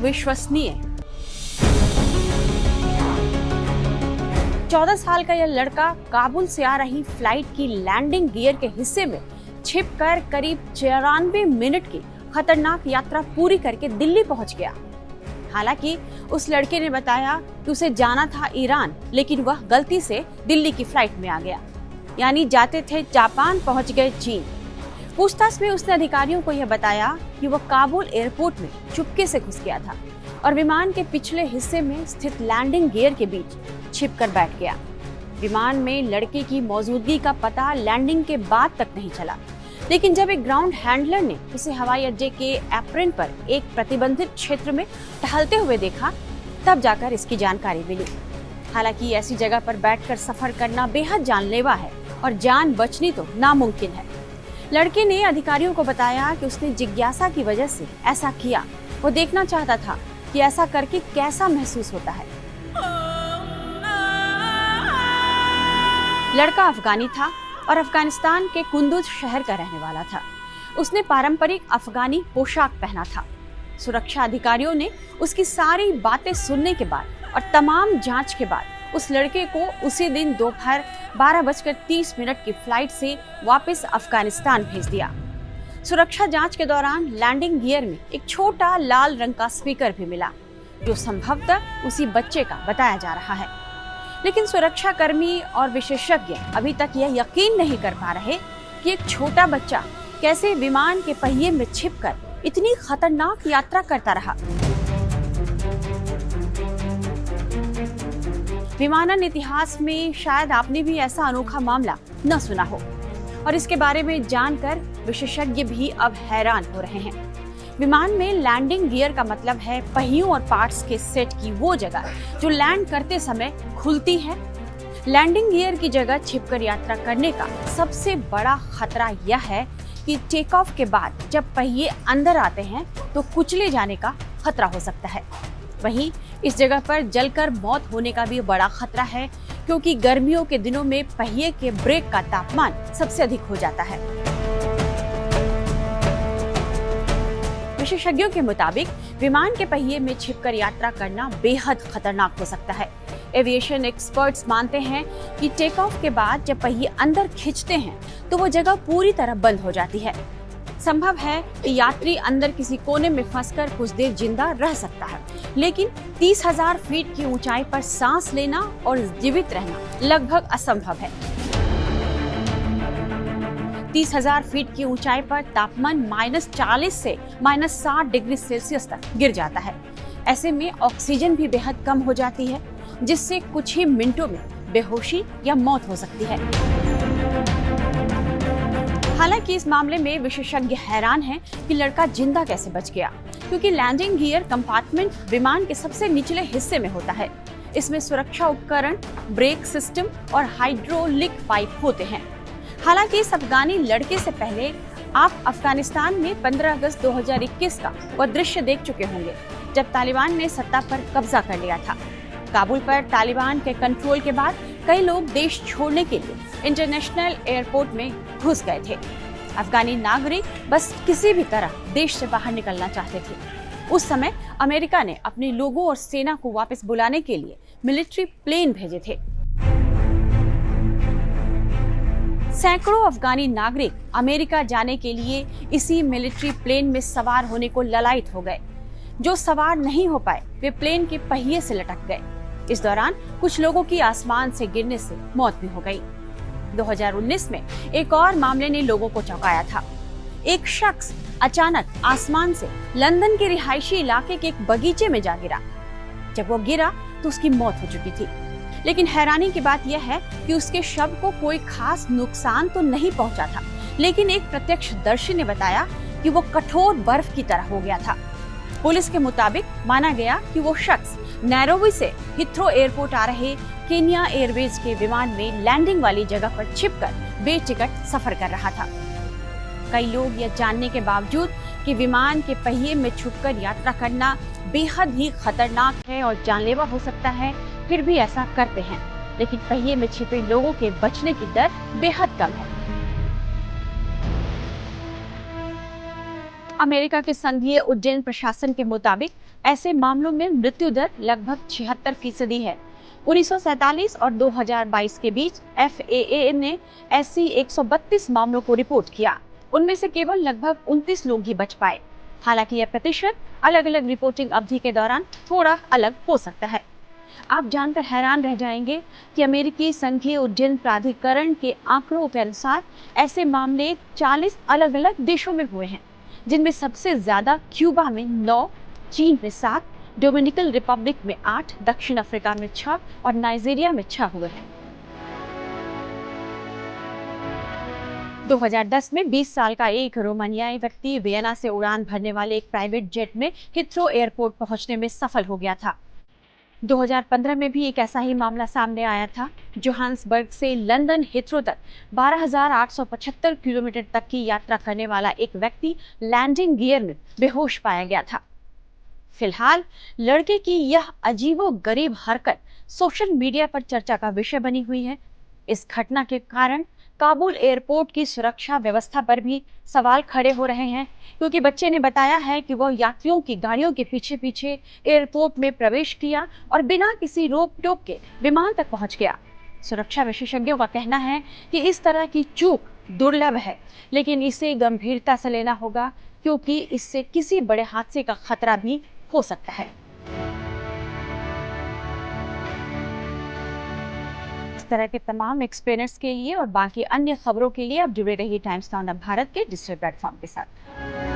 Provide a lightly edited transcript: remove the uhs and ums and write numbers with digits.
विश्वसनीय। 14 साल का यह लड़का काबुल से आ रही फ्लाइट की लैंडिंग गियर के हिस्से में छिपकर करीब 94 मिनट की खतरनाक यात्रा पूरी करके दिल्ली पहुंच गया। हालांकि उस लड़के ने बताया कि उसे जाना था ईरान, लेकिन वह गलती से दिल्ली की फ्लाइट में आ गया, यानी जाते थे जापान, पहुंच गए चीन। पूछताछ में उसने अधिकारियों को यह बताया कि वह काबुल एयरपोर्ट में चुपके से घुस गया था और विमान के पिछले हिस्से में स्थित लैंडिंग गियर के बीच छिपकर बैठ गया। विमान में लड़के की मौजूदगी का पता लैंडिंग के बाद तक नहीं चला, लेकिन जब एक ग्राउंड हैंडलर ने उसे हवाई अड्डे के एप्रन पर एक प्रतिबंधित क्षेत्र में टहलते हुए देखा, तब जाकर इसकी जानकारी मिली। हालांकि ऐसी जगह पर बैठकर सफर करना बेहद जानलेवा है और जान बचनी तो नामुमकिन है। लड़के ने अधिकारियों को बताया कि उसने जिज्ञासा की वजह से ऐसा किया। वो देखना चाहता था कि ऐसा करके कैसा महसूस होता है। लड़का अफगानी था और अफगानिस्तान के कुंदुज शहर का रहने वाला था। उसने पारंपरिक अफगानी पोशाक पहना था। सुरक्षा अधिकारियों ने उसकी सारी बातें सुनने के बाद और तमाम जांच के बाद उस लड़के को उसी दिन दोपहर 12:30 की फ्लाइट से वापस अफगानिस्तान भेज दिया। सुरक्षा जांच के दौरान लैंडिंग गियर में एक छोटा लाल रंग का स्पीकर भी मिला, जो संभवतः उसी बच्चे का बताया जा रहा है। लेकिन सुरक्षा कर्मी और विशेषज्ञ अभी तक यह यकीन नहीं कर पा रहे कि एक छोटा बच्चा कैसे विमान के पहिए में छिपकर इतनी खतरनाक यात्रा करता रहा। विमानन इतिहास में शायद आपने भी ऐसा अनोखा मामला न सुना हो, और इसके बारे में जानकर विशेषज्ञ भी अब हैरान हो रहे हैं। विमान में लैंडिंग गियर का मतलब है पहियों और पार्ट्स के सेट की वो जगह जो लैंड करते समय खुलती है। लैंडिंग गियर की जगह छिपकर यात्रा करने का सबसे बड़ा खतरा यह है कि टेक ऑफ के बाद जब पहिए अंदर आते हैं तो कुचले जाने का खतरा हो सकता है। वहीं इस जगह पर जलकर मौत होने का भी बड़ा खतरा है, क्योंकि गर्मियों के दिनों में पहिए के ब्रेक का तापमान सबसे अधिक हो जाता है। विशेषज्ञों के मुताबिक विमान के पहिए में छिपकर यात्रा करना बेहद खतरनाक हो सकता है। एविएशन एक्सपर्ट्स मानते हैं कि टेक ऑफ के बाद जब पहिए अंदर खींचते हैं तो वो जगह पूरी तरह बंद हो जाती है। संभव है कि यात्री अंदर किसी कोने में फंसकर कुछ देर जिंदा रह सकता है, लेकिन 30,000 फीट की ऊंचाई पर सांस लेना और जीवित रहना लगभग असंभव है। 30,000 फीट की ऊंचाई पर तापमान -40 से -60 डिग्री सेल्सियस तक गिर जाता है। ऐसे में ऑक्सीजन भी बेहद कम हो जाती है, जिससे कुछ ही मिनटों में बेहोशी या मौत हो सकती है। हालांकि इस मामले में विशेषज्ञ हैरान हैं कि लड़का जिंदा कैसे बच गया, क्योंकि लैंडिंग गियर कंपार्टमेंट विमान के सबसे निचले हिस्से में होता है। इसमें सुरक्षा उपकरण, ब्रेक सिस्टम और हाइड्रोलिक पाइप होते हैं। हालांकि इस अफगानी लड़के से पहले आप अफगानिस्तान में 15 अगस्त 2021 का वह दृश्य देख चुके होंगे, जब तालिबान ने सत्ता पर कब्जा कर लिया था। काबुल पर तालिबान के कंट्रोल के बाद कई लोग देश छोड़ने के लिए इंटरनेशनल एयरपोर्ट में घुस गए थे। अफगानी नागरिक बस किसी भी तरह देश से बाहर निकलना चाहते थे। उस समय अमेरिका ने अपने लोगों और सेना को वापस बुलाने के लिए मिलिट्री प्लेन भेजे थे। सैकड़ों अफगानी नागरिक अमेरिका जाने के लिए इसी मिलिट्री प्लेन में सवार होने को ललायत हो गए। जो सवार नहीं हो पाए वे प्लेन के पहिए से लटक गए। इस दौरान कुछ लोगों की आसमान से गिरने से मौत भी हो गई। 2019 में एक और मामले ने लोगों को चौंकाया था। एक शख्स अचानक आसमान से लंदन के रिहायशी इलाके के एक बगीचे में जा गिरा। जब वो गिरा तो उसकी मौत हो चुकी थी, लेकिन हैरानी की बात यह है कि उसके शव को कोई खास नुकसान तो नहीं पहुंचा था, लेकिन एक प्रत्यक्षदर्शी ने बताया कि वो कठोर बर्फ की तरह हो गया था। पुलिस के मुताबिक माना गया कि वो शख्स नैरोबी से हिथ्रो एयरपोर्ट आ रहे केन्या एयरवेज के विमान में लैंडिंग वाली जगह पर छिपकर बेटिकट सफर कर रहा था। कई लोग यह जानने के बावजूद कि विमान के पहिए में छुपकर यात्रा करना बेहद ही खतरनाक है और जानलेवा हो सकता है, फिर भी ऐसा करते हैं। लेकिन पहिए में छिपे लोगों के बचने की दर बेहद कम है। अमेरिका के संघीय उड्डयन प्रशासन के मुताबिक ऐसे मामलों में मृत्यु दर लगभग 76% है। 1947 और 2022 के बीच FAA ने ऐसी 132 मामलों को रिपोर्ट किया। उनमें से केवल लगभग 29 लोग ही बच पाए। हालांकि यह प्रतिशत अलग अलग रिपोर्टिंग अवधि के दौरान थोड़ा अलग हो सकता है। आप जानकर हैरान रह जाएंगे कि अमेरिकी संघीय उड्डयन प्राधिकरण के आंकड़ों के अनुसार ऐसे मामले 40 अलग अलग देशों में हुए हैं, जिनमें सबसे ज्यादा क्यूबा में 9, चीन में 7, डोमिनिकन रिपब्लिक में 8, दक्षिण अफ्रीका में 6 और नाइजीरिया में 6 हुए हैं। 2010 में 20 साल का एक रोमानियाई व्यक्ति वियना से उड़ान भरने वाले एक प्राइवेट जेट में हिथ्रो एयरपोर्ट पहुंचने में सफल हो गया था। 2015 में भी एक ऐसा ही मामला सामने आया था। जोहान्सबर्ग से लंदन हिथ्रो तक 12,875 किलोमीटर तक की यात्रा करने वाला एक व्यक्ति लैंडिंग गियर में बेहोश पाया गया था। फिलहाल लड़के की यह अजीबोगरीब हरकत सोशल मीडिया पर चर्चा का विषय बनी हुई है। इस घटना के कारण काबुल एयरपोर्ट की सुरक्षा व्यवस्था पर भी सवाल खड़े हो रहे हैं, क्योंकि बच्चे ने बताया है कि वह यात्रियों की गाड़ियों के पीछे पीछे एयरपोर्ट में प्रवेश किया और बिना किसी रोक टोक के विमान तक पहुंच गया। सुरक्षा विशेषज्ञों का कहना है कि इस तरह की चूक दुर्लभ है, लेकिन इसे गंभीरता से लेना होगा, क्योंकि इससे किसी बड़े हादसे का खतरा भी हो सकता है। इस तरह के तमाम एक्सपीरियंस के लिए और बाकी अन्य खबरों के लिए आप जुड़े रहिए टाइम्स नाउ भारत के डिजिटल प्लेटफॉर्म के साथ।